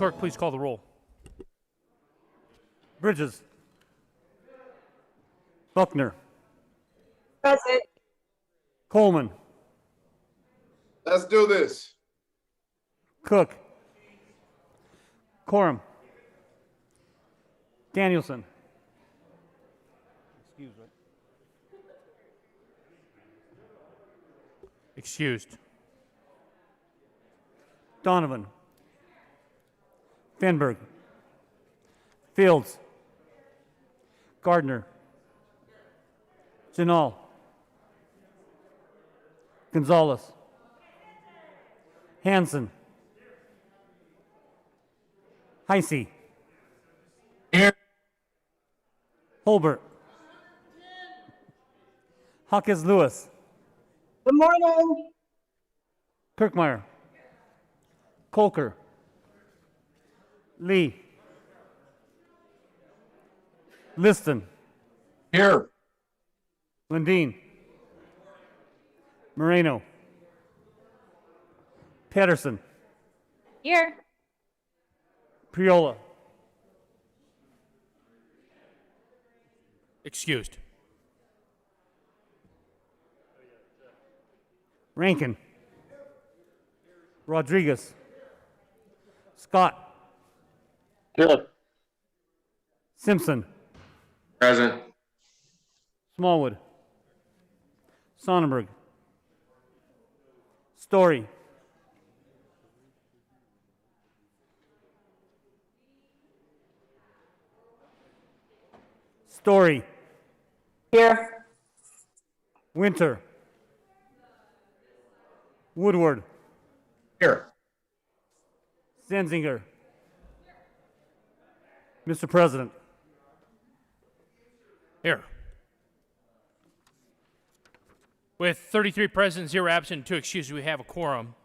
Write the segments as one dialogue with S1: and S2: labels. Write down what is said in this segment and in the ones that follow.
S1: clerk please call the roll?
S2: Bridges. Buckner.
S3: Present.
S2: Coleman.
S4: Let's do this.
S2: Cook. Corum. Danielson.
S1: Excused.
S2: Donovan. Fenberg. Fields. Gardner. Janal. Gonzalez. Hanson. Heisey.
S4: Here.
S2: Holbert. Hawkins Lewis.
S3: Good morning.
S2: Kirkmeyer. Colker. Lee. Liston.
S4: Here.
S2: Lundeen. Moreno. Pedersen.
S5: Here.
S2: Priola.
S1: Excused.
S2: Rankin. Rodriguez. Scott.
S4: Here.
S2: Simpson.
S4: Present.
S2: Smallwood. Sonnenberg. Story. Story.
S3: Here.
S2: Winter. Woodward.
S4: Here.
S2: Zenzinger. Mr. President.
S1: Here. With 33 present, 0 absent, 2 excused, we have a quorum.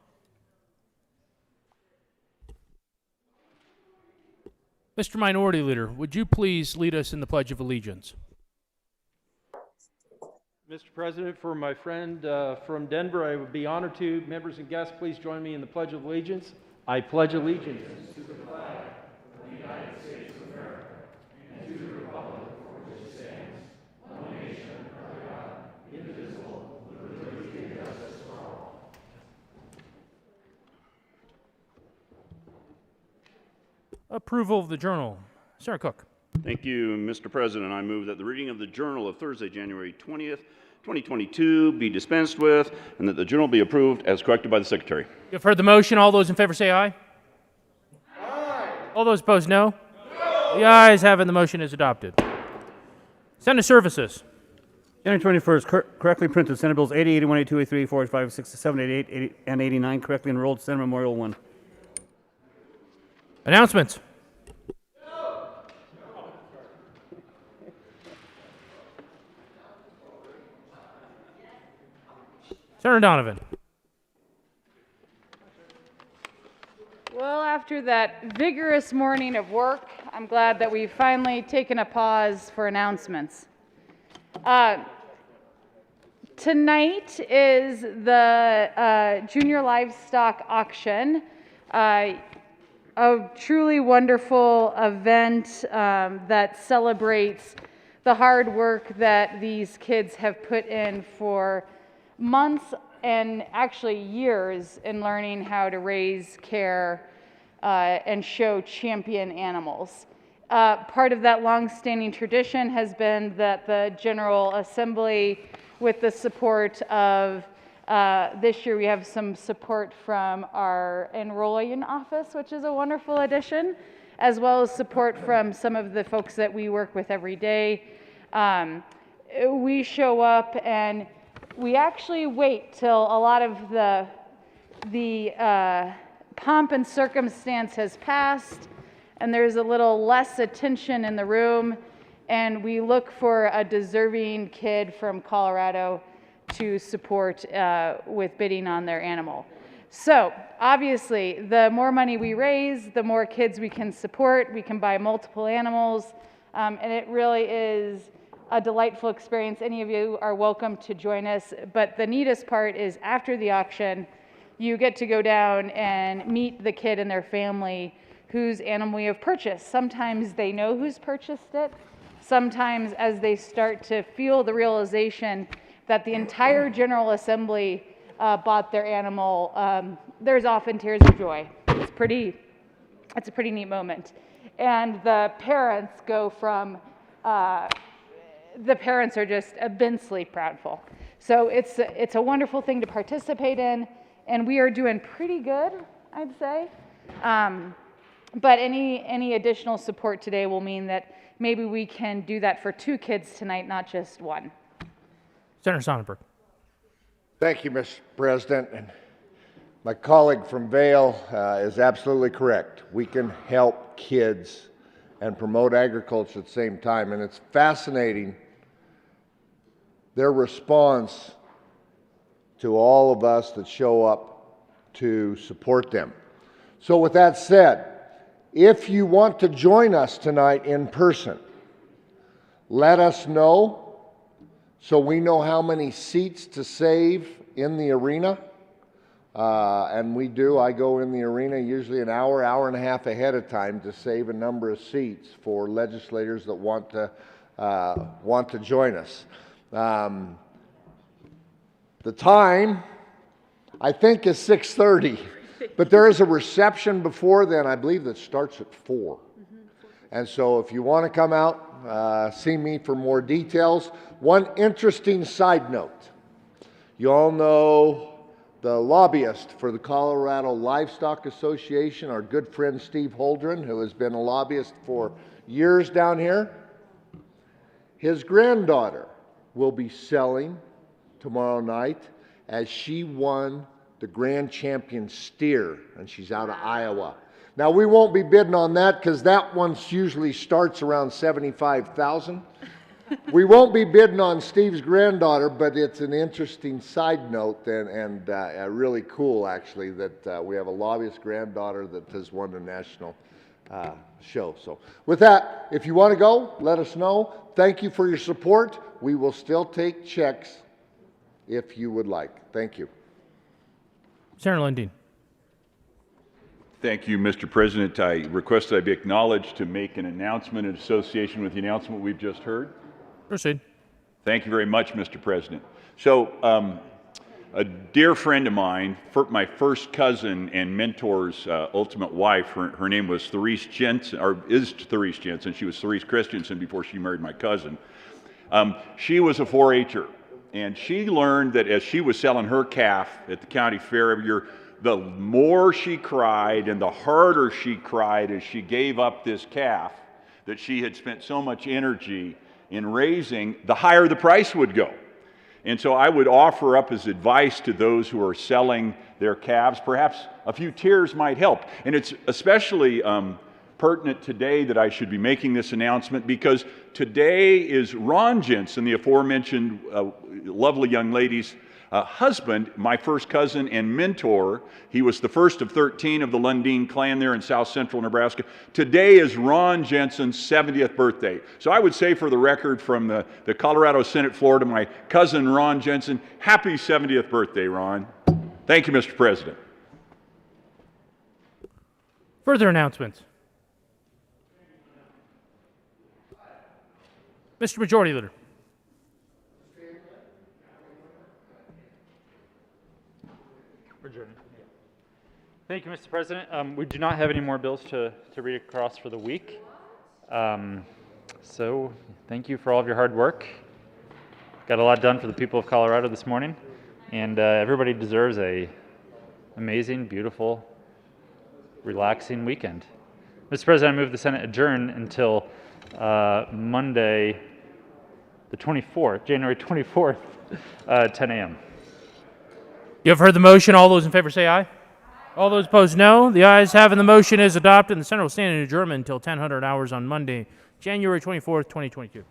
S1: Mr. Minority Leader, would you please lead us in the Pledge of Allegiance?
S6: Mr. President, for my friend from Denver, I would be honored to. Members and guests, please join me in the Pledge of Allegiance. I pledge allegiance to the flag of the United States of America and to the republic for which it stands, one nation under God, indivisible, with liberty and justice for all.
S1: Approval of the journal. Sarah Cook.
S7: Thank you, Mr. President. I move that the reading of the Journal of Thursday, January 20th, 2022 be dispensed with, and that the journal be approved as corrected by the Secretary.
S1: You've heard the motion. All those in favor say aye. Aye. All those opposed, no. The ayes have it. The motion is adopted. Senate Services.
S2: January 21st, correctly printed Senate Bills 80, 81, 82, 83, 84, 85, 67, 88, 80, and 89, correctly enrolled, Senate Memorial 1.
S1: Announcements. Senator Donovan.
S5: Well, after that vigorous morning of work, I'm glad that we've finally taken a pause for announcements. Tonight is the Junior Livestock Auction, a truly wonderful event that celebrates the hard work that these kids have put in for months and actually years in learning how to raise, care, and show champion animals. Part of that long-standing tradition has been that the General Assembly, with the support of, this year we have some support from our enrolling office, which is a wonderful addition, as well as support from some of the folks that we work with every day. We show up and we actually wait till a lot of the pomp and circumstance has passed and there's a little less attention in the room, and we look for a deserving kid from Colorado to support with bidding on their animal. So obviously, the more money we raise, the more kids we can support. We can buy multiple animals, and it really is a delightful experience. Any of you are welcome to join us. But the neatest part is after the auction, you get to go down and meet the kid and their family whose animal you have purchased. Sometimes they know who's purchased it. Sometimes as they start to feel the realization that the entire General Assembly bought their animal, there's often tears of joy. It's a pretty neat moment. And the parents go from, the parents are just immensely proudful. So it's a wonderful thing to participate in, and we are doing pretty good, I'd say. But any additional support today will mean that maybe we can do that for 2 kids tonight, not just 1.
S1: Senator Sonnenberg.
S8: Thank you, Mr. President. And my colleague from Vail is absolutely correct. We can help kids and promote agriculture at the same time. And it's fascinating, their response to all of us that show up to support them. So with that said, if you want to join us tonight in person, let us know so we know how many seats to save in the arena. And we do. I go in the arena usually an hour, hour and a half ahead of time to save a number of seats for legislators that want to join us. The time, I think, is 6:30, but there is a reception before then, I believe, that starts at 4. And so if you want to come out, see me for more details. One interesting side note, you all know the lobbyist for the Colorado Livestock Association, our good friend Steve Holdren, who has been a lobbyist for years down here. His granddaughter will be selling tomorrow night as she won the Grand Champion steer, and she's out of Iowa. Now, we won't be bidding on that because that one usually starts around $75,000. We won't be bidding on Steve's granddaughter, but it's an interesting side note and really cool, actually, that we have a lobbyist granddaughter that has won the national show. So with that, if you want to go, let us know. Thank you for your support. We will still take checks if you would like. Thank you.
S1: Senator Lundin.
S7: Thank you, Mr. President. I request that I be acknowledged to make an announcement in association with the announcement we've just heard.
S1: Proceed.
S7: Thank you very much, Mr. President. So, a dear friend of mine, my first cousin and mentor's ultimate wife, her name was Therese Jensen, or is Therese Jensen. She was Therese Christensen before she married my cousin. She was a 4-H'er, and she learned that as she was selling her calf at the county fair every year, the more she cried and the harder she cried as she gave up this calf that she had spent so much energy in raising, the higher the price would go. And so I would offer up as advice to those who are selling their calves, perhaps a few tears might help. And it's especially pertinent today that I should be making this announcement because today is Ron Jensen, the aforementioned lovely young lady's husband, my first cousin and mentor. He was the first of 13 of the Lundin clan there in south central Nebraska. Today is Ron Jensen's 70th birthday. So I would say for the record from the Colorado Senate floor to my cousin Ron Jensen, happy 70th birthday, Ron. Thank you, Mr. President.
S1: Further announcements. Mr. Majority Leader.
S9: Thank you, Mr. President. We do not have any more bills to read across for the week. So thank you for all of your hard work. Got a lot done for the people of Colorado this morning, and everybody deserves a amazing, beautiful, relaxing weekend. Mr. President, I move the Senate adjourn until Monday, the 24th, January 24th, 10 a.m.
S1: You have heard the motion. All those in favor say aye. All those opposed, no. The ayes have it. The motion is adopted, and the Senate will stand in adjournment until 10:00 hours on Monday, January 24th, 2022.